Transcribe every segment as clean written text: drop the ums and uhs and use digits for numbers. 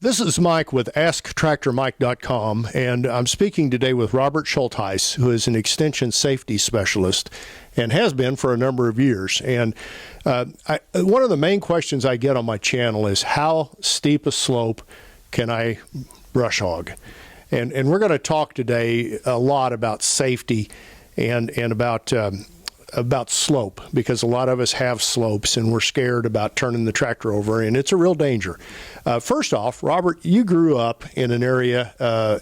This is Mike with AskTractorMike.com, and I'm speaking today with Robert Schultheis, who is an extension safety specialist and has been for a number of years. And one of the main questions I get on my channel is how steep a slope can I brush hog? And we're going to talk today a lot about safety and about slope, because a lot of us have slopes and we're scared about turning the tractor over, and it's a real danger. First off, Robert, you grew up in an area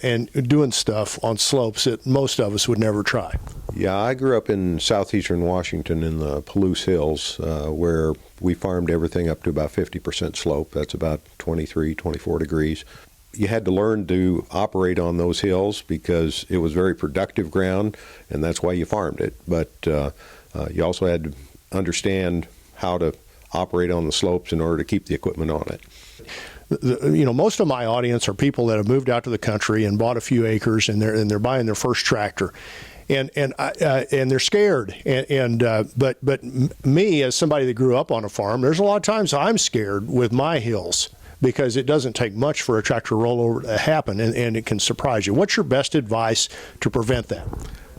and doing stuff on slopes that most of us would never try. Yeah, I grew up in southeastern Washington in the Palouse Hills, where we farmed everything up to about 50% slope. That's about 23, 24 degrees. You had to learn to operate on those hills because it was very productive ground, and that's why you farmed it. But you also had to understand how to operate on the slopes in order to keep the equipment on it. Most of my audience are people that have moved out to the country and bought a few acres, and they're buying their first tractor, and they're scared. But me, as somebody that grew up on a farm, there's a lot of times I'm scared with my hills, because it doesn't take much for a tractor rollover to happen, and it can surprise you. What's your best advice to prevent that?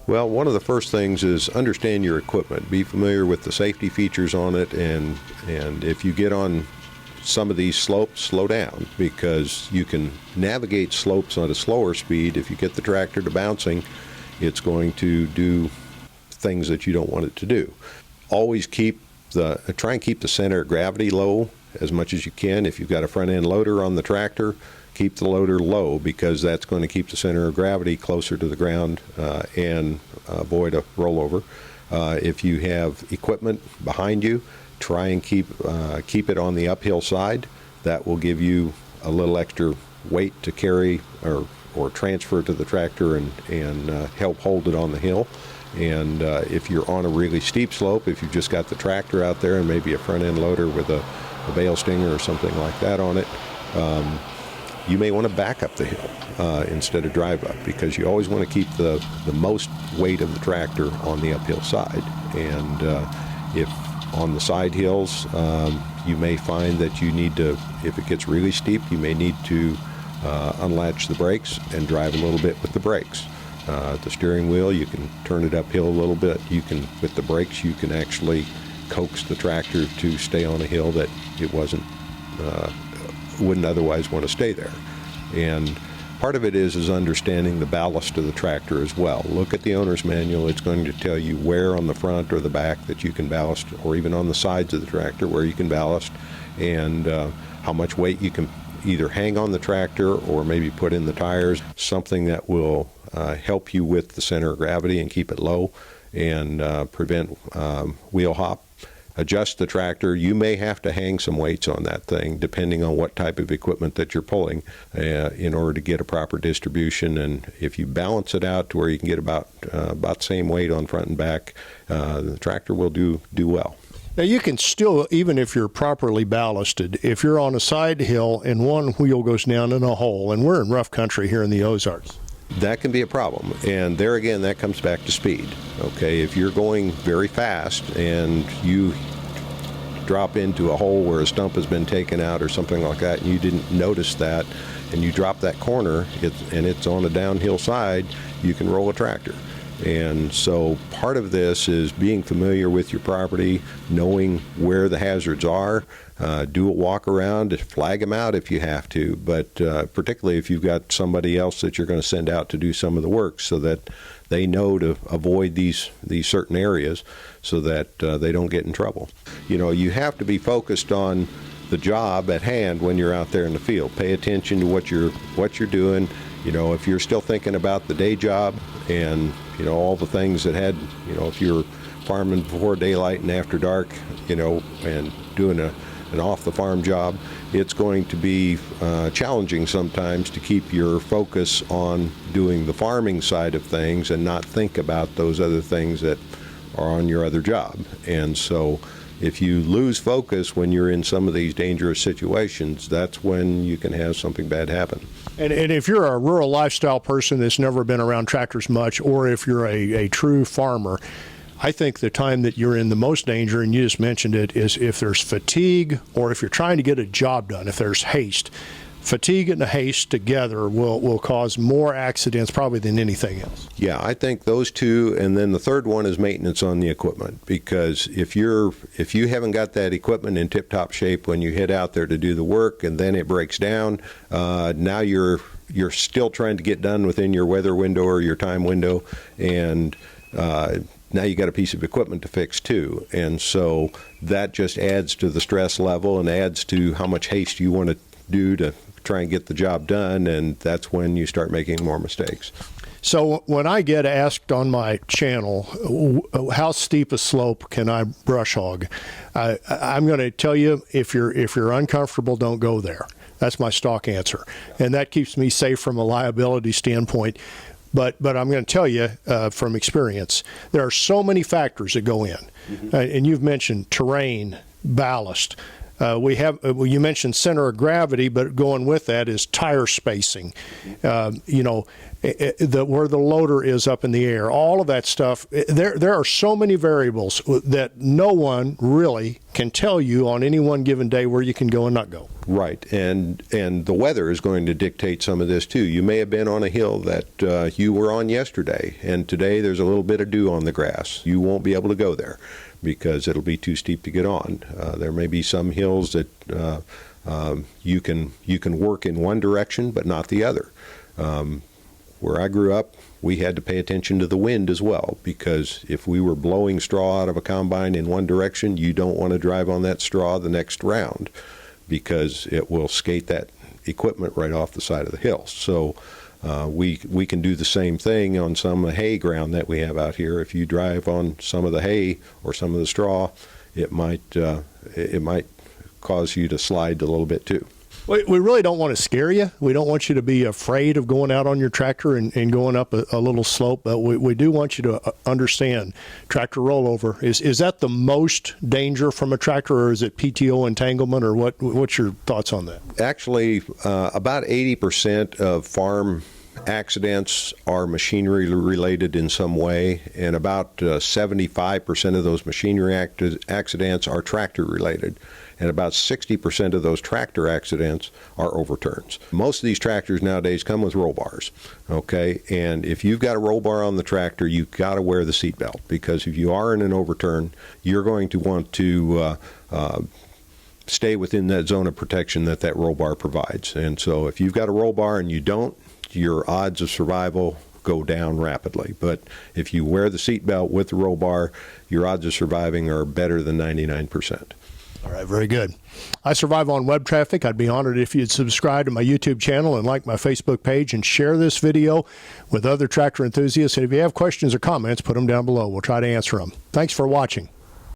Well, one of the first things is understand your equipment. Be familiar with the safety features on it, and if you get on some of these slopes, slow down, because you can navigate slopes at a slower speed. If you get the tractor to bouncing, it's going to do things that you don't want it to do. Always try and keep the center of gravity low as much as you can. If you've got a front end loader on the tractor, keep the loader low, because that's going to keep the center of gravity closer to the ground and avoid a rollover. If you have equipment behind you, try and keep it on the uphill side. That will give you a little extra weight to carry or transfer to the tractor and help hold it on the hill. And if you're on a really steep slope, if you've just got the tractor out there and maybe a front end loader with a bale stinger or something like that on it, you may want to back up the hill instead of drive up, because you always want to keep the most weight of the tractor on the uphill side. And if on the side hills, you may find that you need to, if it gets really steep, you may need to unlatch the brakes and drive a little bit with the brakes. The steering wheel, you can turn it uphill a little bit. With the brakes, you can actually coax the tractor to stay on a hill that it wouldn't otherwise want to stay there. And part of it is understanding the ballast of the tractor as well. Look at the owner's manual. It's going to tell you where on the front or the back that you can ballast, or even on the sides of the tractor where you can ballast, and how much weight you can either hang on the tractor or maybe put in the tires, something that will help you with the center of gravity and keep it low and prevent wheel hop. Adjust the tractor. You may have to hang some weights on that thing depending on what type of equipment that you're pulling in order to get a proper distribution. And if you balance it out to where you can get about the same weight on front and back, the tractor will do well. Now, you can still, even if you're properly ballasted, if you're on a side hill and one wheel goes down in a hole, and we're in rough country here in the Ozarks, that can be a problem. And there again, that comes back to speed. Okay, if you're going very fast and you drop into a hole where a stump has been taken out or something like that, and you didn't notice that, and you drop that corner, and it's on a downhill side, you can roll a tractor. And so part of this is being familiar with your property, knowing where the hazards are, do a walk around, flag them out if you have to, but particularly if you've got somebody else that you're going to send out to do some of the work, so that they know to avoid these certain areas so that they don't get in trouble. You have to be focused on the job at hand when you're out there in the field. Pay attention to what you're doing. If you're still thinking about the day job and all the things that if you're farming before daylight and after dark, and doing an off-the-farm job, it's going to be challenging sometimes to keep your focus on doing the farming side of things and not think about those other things that are on your other job. And so if you lose focus when you're in some of these dangerous situations, that's when you can have something bad happen. And if you're a rural lifestyle person that's never been around tractors much, or if you're a true farmer, I think the time that you're in the most danger, and you just mentioned it, is if there's fatigue or if you're trying to get a job done, if there's haste. fatigue and the haste together will cause more accidents probably than anything else. Yeah, I think those two, and then the third one is maintenance on the equipment, because if you haven't got that equipment in tip-top shape when you head out there to do the work and then it breaks down, now you're still trying to get done within your weather window or your time window, and now you got a piece of equipment to fix too. And so that just adds to the stress level and adds to how much haste you want to do to try and get the job done, and that's when you start making more mistakes. So when I get asked on my channel, how steep a slope can I brush hog, I'm going to tell you, if you're uncomfortable, don't go there. That's my stock answer, and that keeps me safe from a liability standpoint. But I'm going to tell you from experience, there are so many factors that go in, and you've mentioned terrain, ballast. You mentioned center of gravity, but going with that is tire spacing. Where the loader is up in the air, all of that stuff. There are so many variables that no one really can tell you on any one given day where you can go and not go. Right, and the weather is going to dictate some of this too. You may have been on a hill that you were on yesterday, and today there's a little bit of dew on the grass. You won't be able to go there because it'll be too steep to get on. There may be some hills that you can work in one direction but not the other. Where I grew up, we had to pay attention to the wind as well, because if we were blowing straw out of a combine in one direction, you don't want to drive on that straw the next round, because it will skate that equipment right off the side of the hill. So we can do the same thing on some hay ground that we have out here. If you drive on some of the hay or some of the straw, it might cause you to slide a little bit too. We really don't want to scare you. We don't want you to be afraid of going out on your tractor and going up a little slope, but we do want you to understand tractor rollover. Is that the most danger from a tractor, or is it PTO entanglement, or what's your thoughts on that? Actually, about 80% of farm accidents are machinery related in some way, and about 75% of those machinery accidents are tractor related, and about 60% of those tractor accidents are overturns. Most of these tractors nowadays come with roll bars, okay? And if you've got a roll bar on the tractor, you've got to wear the seatbelt, because if you are in an overturn, you're going to want to stay within that zone of protection that roll bar provides. And so if you've got a roll bar and you don't, your odds of survival go down rapidly. But if you wear the seatbelt with the roll bar, your odds of surviving are better than 99%. All right, very good. I survive on web traffic. I'd be honored if you'd subscribe to my YouTube channel and like my Facebook page and share this video with other tractor enthusiasts. And if you have questions or comments, put them down below. We'll try to answer them. Thanks for watching.